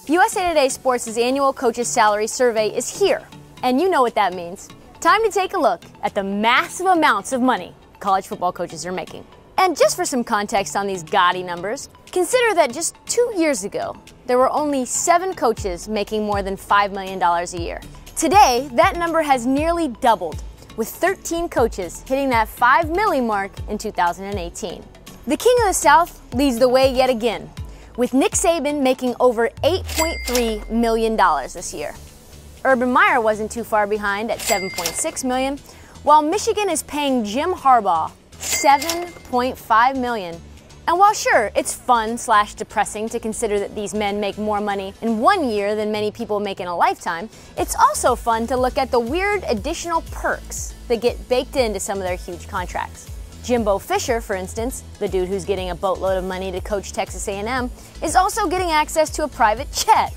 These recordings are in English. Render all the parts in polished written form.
USA Today Sports' annual coaches salary survey is here, and you know what that means. Time to take a look at the massive amounts of money college football coaches are making. And just for some context on these gaudy numbers, consider that just 2 years ago, there were only 7 coaches making more than $5 million a year. Today, that number has nearly doubled, with 13 coaches hitting that $5 million mark in 2018. The King of the South leads the way yet again, with Nick Saban making over $8.3 million this year. Urban Meyer wasn't too far behind at $7.6 million, while Michigan is paying Jim Harbaugh $7.5 million. And while sure, it's fun/depressing to consider that these men make more money in 1 year than many people make in a lifetime, it's also fun to look at the weird additional perks that get baked into some of their huge contracts. Jimbo Fisher, for instance, the dude who's getting a boatload of money to coach Texas A&M, is also getting access to a private jet.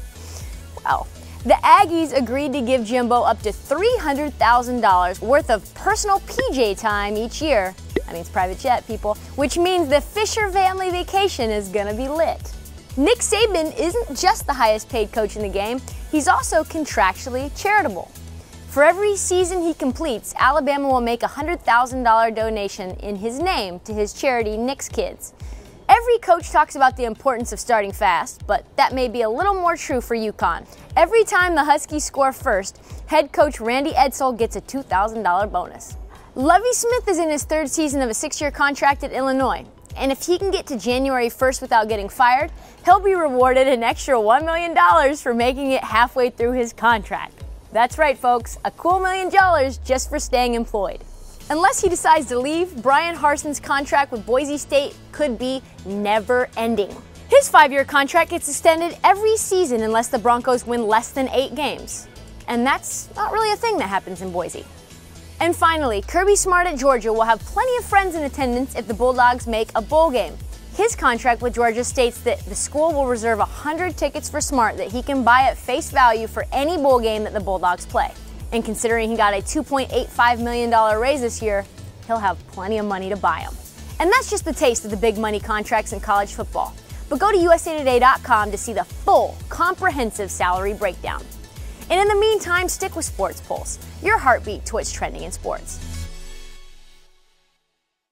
Well, the Aggies agreed to give Jimbo up to $300,000 worth of personal PJ time each year. That means private jet, people, which means the Fisher family vacation is gonna be lit. Nick Saban isn't just the highest paid coach in the game, he's also contractually charitable. For every season he completes, Alabama will make a $100,000 donation in his name to his charity, Nick's Kids. Every coach talks about the importance of starting fast, but that may be a little more true for UConn. Every time the Huskies score first, head coach Randy Edsall gets a $2,000 bonus. Lovie Smith is in his 3rd season of a 6-year contract at Illinois, and if he can get to January 1st without getting fired, he'll be rewarded an extra $1 million for making it halfway through his contract. That's right, folks, a cool $1 million just for staying employed. Unless he decides to leave, Brian Harson's contract with Boise State could be never-ending. His 5-year contract gets extended every season unless the Broncos win less than 8 games. And that's not really a thing that happens in Boise. And finally, Kirby Smart at Georgia will have plenty of friends in attendance if the Bulldogs make a bowl game. His contract with Georgia states that the school will reserve 100 tickets for Smart that he can buy at face value for any bowl game that the Bulldogs play. And considering he got a $2.85 million raise this year, he'll have plenty of money to buy them. And that's just the taste of the big money contracts in college football. But go to usatoday.com to see the full, comprehensive salary breakdown. And in the meantime, stick with Sports Pulse, your heartbeat to what's trending in sports.